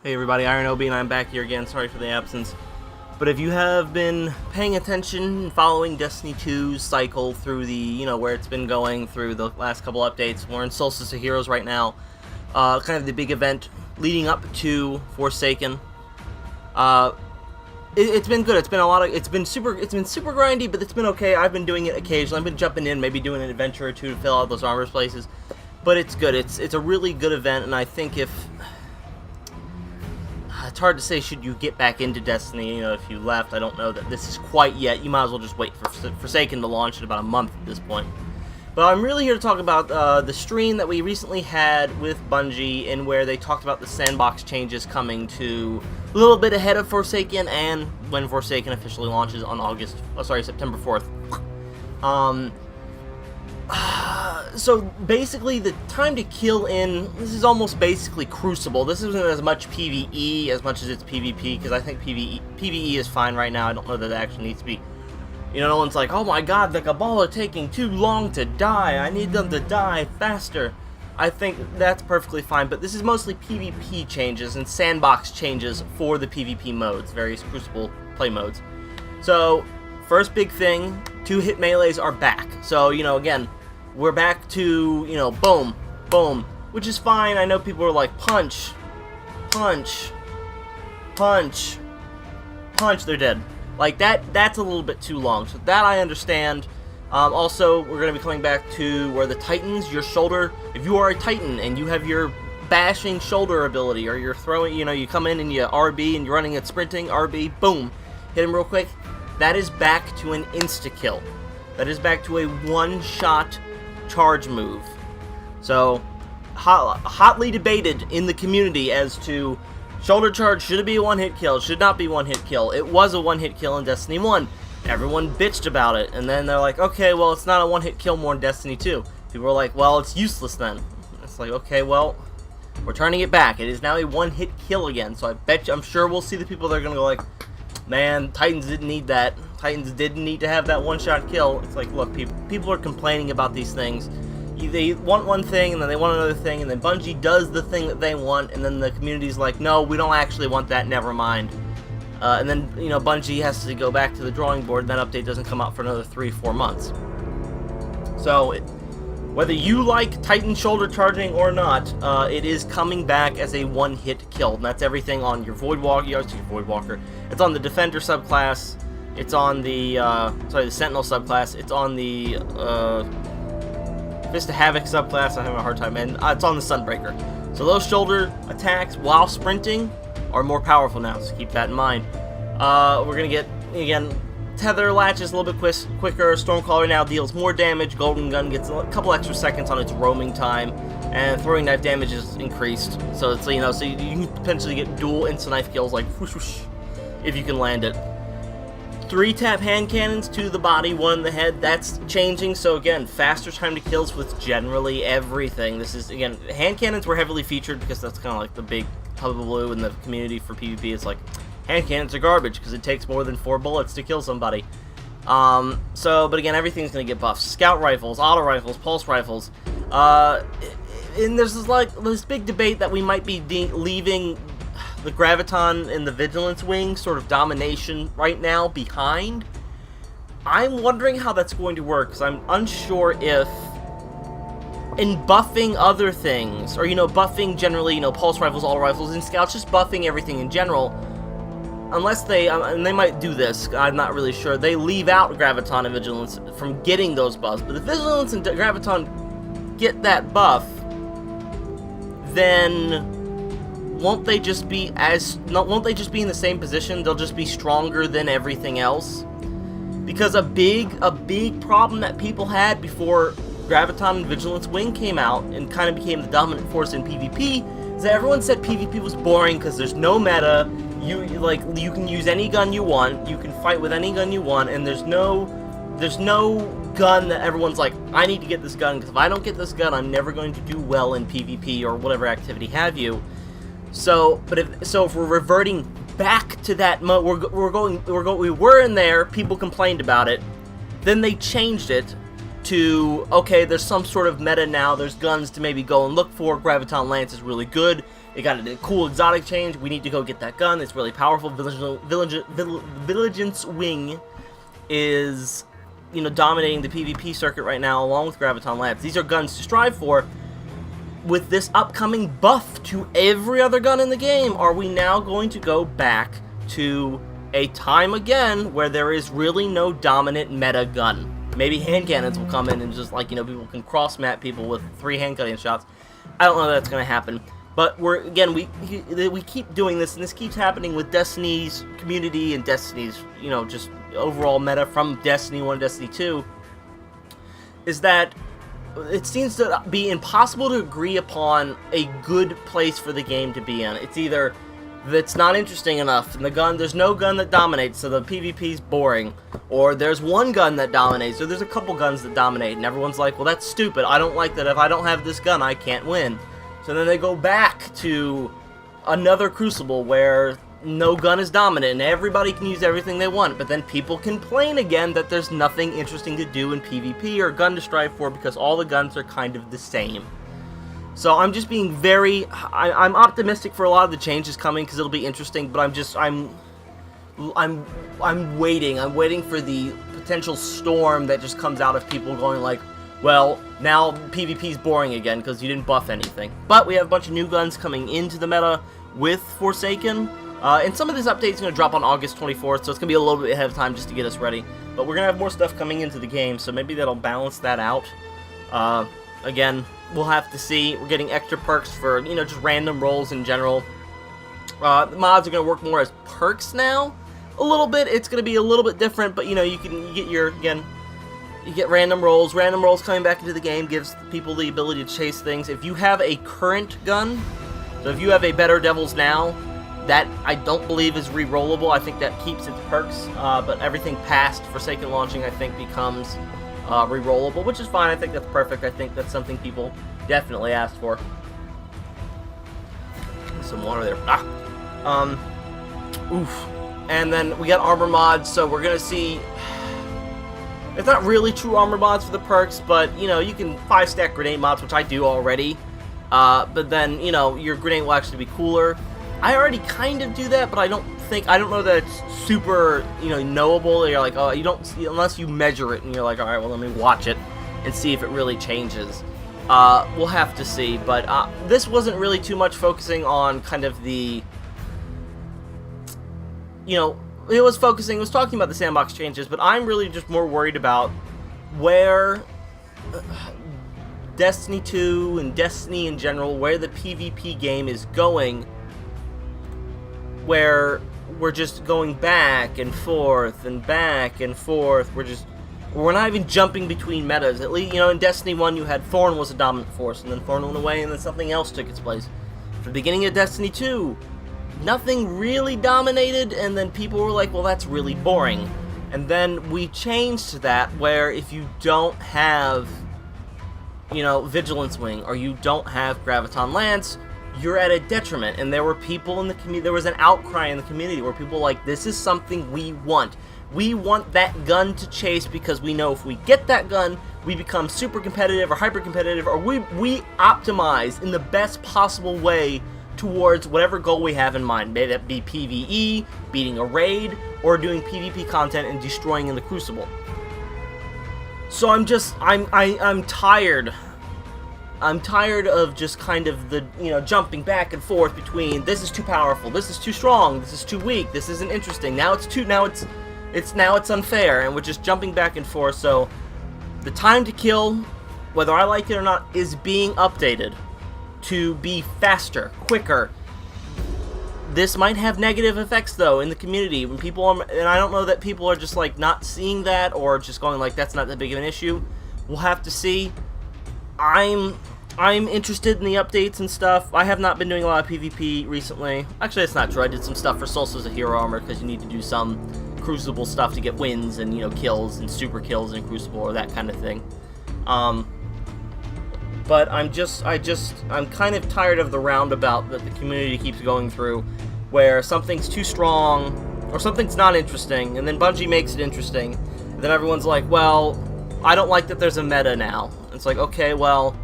Hey everybody, IronObie, and I'm back here again. Sorry for the absence. But if you have been paying attention and following Destiny 2's cycle through the, where it's been going through the last couple updates, we're in Solstice of Heroes right now. Kind of the big event leading up to Forsaken. It's been good. It's been super grindy, but it's been okay. I've been doing it occasionally. I've been jumping in, maybe doing an adventure or two to fill out those armor places. But it's good. It's a really good event, and I think if... It's hard to say should you get back into Destiny, if you left. I don't know that this is quite yet. You might as well just wait for Forsaken to launch in about a month at this point. But I'm really here to talk about the stream that we recently had with Bungie, and where they talked about the Sandbox changes coming to a little bit ahead of Forsaken, and when Forsaken officially launches on September 4th. So basically the time to kill this is almost basically Crucible. This isn't as much PvE as much as it's PvP, because I think PvE is fine right now. I don't know that it actually needs to be. No one's like, oh my god, the Cabal are taking too long to die. I need them to die faster. I think that's perfectly fine, but this is mostly PvP changes and Sandbox changes for the PvP modes, various Crucible play modes. So, first big thing, 2-hit melees are back. So, again, we're back to, boom, boom, which is fine. I know people are like, punch, punch, punch, punch, they're dead. Like, that's a little bit too long, so that I understand. Also, we're going to be coming back to where the Titans, your shoulder, if you are a Titan and you have your bashing shoulder ability, or you're throwing, you come in and you RB and you're running and sprinting, RB, boom, hit him real quick, that is back to an insta-kill. That is back to a one-shot charge move. So, hotly debated in the community as to shoulder charge, should it be a one-hit kill, should not be one-hit kill. It was a one-hit kill in Destiny 1. Everyone bitched about it, and then they're like, okay, well, it's not a one-hit kill more in Destiny 2. People were like, well, it's useless then. It's like, okay, well, we're turning it back. It is now a one-hit kill again, so I'm sure we'll see the people that are going to go like, man, Titans didn't need that. Titans didn't need to have that one-shot kill. It's like, look, people are complaining about these things. They want one thing, and then they want another thing, and then Bungie does the thing that they want, and then the community's like, no, we don't actually want that, never mind. And then, Bungie has to go back to the drawing board, and that update doesn't come out for another 3-4 months. So, whether you like Titan shoulder charging or not, it is coming back as a one-hit kill, and that's everything on your Voidwalker. It's on the Defender subclass, it's on the, the Sentinel subclass, it's on the, Fist of Havoc subclass, I'm having a hard time, and it's on the Sunbreaker. So those shoulder attacks while sprinting are more powerful now, so keep that in mind. We're going to get, again, Tether latches a little bit quicker, Stormcaller now deals more damage, Golden Gun gets a couple extra seconds on its roaming time, and throwing knife damage is increased. So it's, so you can potentially get dual instant knife kills, like whoosh whoosh, if you can land it. 3-tap hand cannons to the body, 1 in the head, that's changing, so again, faster time to kills with generally everything. This is, again, hand cannons were heavily featured because that's kind of like the big hullabaloo in the community for PvP. It's like, hand cannons are garbage because it takes more than 4 bullets to kill somebody. But again, everything's going to get buffed. Scout rifles, auto rifles, pulse rifles, and there's this big debate that we might be leaving the Graviton and the Vigilance Wing sort of domination right now behind. I'm wondering how that's going to work, because I'm unsure if in buffing other things, or buffing generally, pulse rifles, auto rifles, and scouts, just buffing everything in general, unless they, and they might do this, I'm not really sure, they leave out Graviton and Vigilance from getting those buffs, but if Vigilance and Graviton get that buff, then won't they just be in the same position? They'll just be stronger than everything else? Because a big problem that people had before Graviton and Vigilance Wing came out and kind of became the dominant force in PvP is that everyone said PvP was boring because there's no meta. You can use any gun you want, you can fight with any gun you want, and there's no gun that everyone's like, I need to get this gun because if I don't get this gun, I'm never going to do well in PvP or whatever activity have you. So, if we're reverting back to that mode, we were in there, people complained about it, then they changed it to, okay, there's some sort of meta now, there's guns to maybe go and look for, Graviton Lance is really good, It got a cool exotic change. We need to go get that gun. It's really powerful. Vigilance Wing is, you know, dominating the PvP circuit right now, along with Graviton Lance. These are guns to strive for. With this upcoming buff to every other gun in the game, are we now going to go back to a time again where there is really no dominant meta gun? Maybe hand cannons will come in and just, like, you know, people can cross-map people with 3 hand cannon shots. I don't know that that's going to happen. But we keep doing this, and this keeps happening with Destiny's community and Destiny's, you know, just overall meta from Destiny 1 to Destiny 2, is that it seems to be impossible to agree upon a good place for the game to be in. It's either that's not interesting enough, and there's no gun that dominates, so the PvP's boring, or there's one gun that dominates, or there's a couple guns that dominate, and everyone's like, well, that's stupid. I don't like that. If I don't have this gun, I can't win. So then they go back to another Crucible where no gun is dominant and everybody can use everything they want, but then people complain again that there's nothing interesting to do in PvP or gun to strive for because all the guns are kind of the same. So I'm just being I'm optimistic for a lot of the changes coming because it'll be interesting, but I'm waiting for the potential storm that just comes out of people going like, well, now PvP's boring again because you didn't buff anything. But we have a bunch of new guns coming into the meta with Forsaken. And some of this update is going to drop on August 24th, so it's going to be a little bit ahead of time just to get us ready. But we're going to have more stuff coming into the game, so maybe that'll balance that out. Again, we'll have to see. We're getting extra perks for, you know, just random rolls in general. The mods are going to work more as perks now. A little bit. It's going to be a little bit different, but, you know, you get your, again, you get random rolls. Random rolls coming back into the game gives people the ability to chase things. If you have a current gun, so if you have a Better Devils now, that I don't believe is re-rollable. I think that keeps its perks, but everything past Forsaken launching I think becomes re-rollable, which is fine. I think that's perfect. I think that's something people definitely asked for. Some water there. Oof. And then we got armor mods, so we're gonna see. It's not really true armor mods for the perks, but, you know, you can 5-stack grenade mods, which I do already. But then, you know, your grenade will actually be cooler. I already kind of do that, but I don't know that it's super, you know, knowable. You're like, oh, you don't, unless you measure it and you're like, all right, well, let me watch it and see if it really changes. We'll have to see, but this wasn't really too much focusing on kind of the, you know, it was talking about the sandbox changes, but I'm really just more worried about where Destiny 2 and Destiny in general, where the PvP game is going, where we're just going back and forth and back and forth. We're not even jumping between metas. At least, you know, in Destiny 1 you had Thorn was a dominant force, and then Thorn went away, and then something else took its place. At the beginning of Destiny 2, nothing really dominated, and then people were like, well, that's really boring. And then we changed to that, where if you don't have, you know, Vigilance Wing, or you don't have Graviton Lance, you're at a detriment. And there were people in the community, there was an outcry in the community where people were like, this is something we want. We want that gun to chase because we know if we get that gun, we become super competitive or hyper competitive, or we optimize in the best possible way towards whatever goal we have in mind. May that be PvE, beating a raid, or doing PvP content and destroying in the Crucible. So I'm tired. I'm tired of just kind of the, you know, jumping back and forth between this is too powerful, this is too strong, this is too weak, this isn't interesting. Now it's unfair, and we're just jumping back and forth. So the time to kill, whether I like it or not, is being updated to be faster, quicker. This might have negative effects though in the community when people are, and I don't know that people are just like not seeing that or just going like that's not that big of an issue. We'll have to see. I'm interested in the updates and stuff. I have not been doing a lot of PvP recently. Actually, that's not true. I did some stuff for Solstice of Hero Armor because you need to do some Crucible stuff to get wins and, you know, kills and super kills in Crucible or that kind of thing. But I'm kind of tired of the roundabout that the community keeps going through, where something's too strong or something's not interesting, and then Bungie makes it interesting, and then everyone's like, well, I don't like that there's a meta now. It's like, okay, well,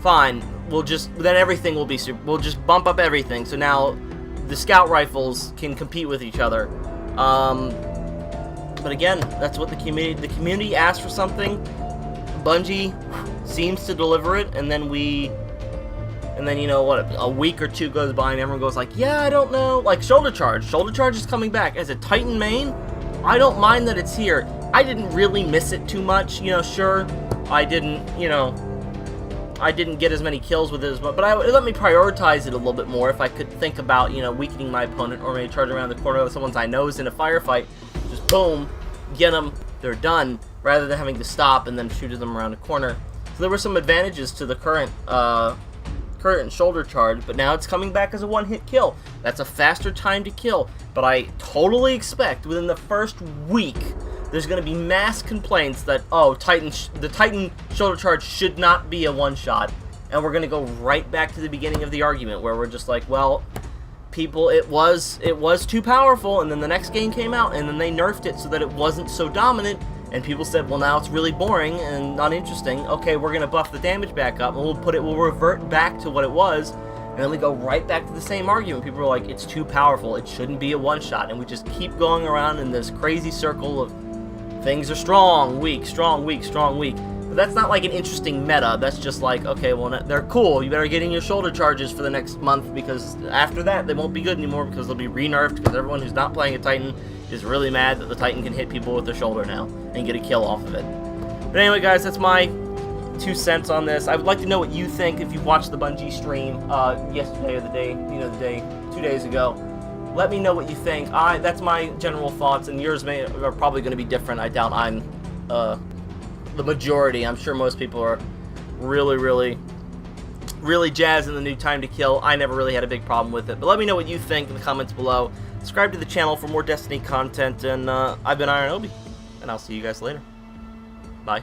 fine. then everything will be we'll just bump up everything. So now the scout rifles can compete with each other. But again, that's what the community asked for something. Bungie seems to deliver it, and then you know what, a week or two goes by and everyone goes like, yeah, I don't know, like Shoulder Charge is coming back as a Titan main. I don't mind that it's here. I didn't really miss it too much, you know, sure, I didn't get as many kills with it, but it let me prioritize it a little bit more if I could think about, you know, weakening my opponent or maybe charging around the corner of someone's I knows in a firefight, just boom, get them, they're done, rather than having to stop and then shoot them around the corner. So there were some advantages to the current Shoulder Charge, but now it's coming back as a one-hit kill. That's a faster time to kill, but I totally expect within the first week there's going to be mass complaints that, oh, the Titan Shoulder Charge should not be a one-shot, and we're going to go right back to the beginning of the argument where we're just like, well, people, it was too powerful, and then the next game came out, and then they nerfed it so that it wasn't so dominant, and people said, well, now it's really boring and not interesting. Okay, we're going to buff the damage back up, and we'll revert back to what it was, and then we go right back to the same argument. People are like, it's too powerful, it shouldn't be a one-shot, and we just keep going around in this crazy circle of things are strong, weak, strong, weak, strong, weak. But that's not like an interesting meta. That's just like, okay, well, they're cool. You better get in your shoulder charges for the next month, because after that, they won't be good anymore because they'll be re-nerfed, because everyone who's not playing a Titan is really mad that the Titan can hit people with their shoulder now and get a kill off of it. But anyway, guys, that's my 2 cents on this. I would like to know what you think if you watched the Bungie stream yesterday or the day 2 days ago. Let me know what you think. That's my general thoughts, and yours are probably going to be different. I doubt I'm the majority. I'm sure most people are really, really, really jazzed in the new time to kill. I never really had a big problem with it. But let me know what you think in the comments below. Subscribe to the channel for more Destiny content, and I've been IronObie, and I'll see you guys later. Bye.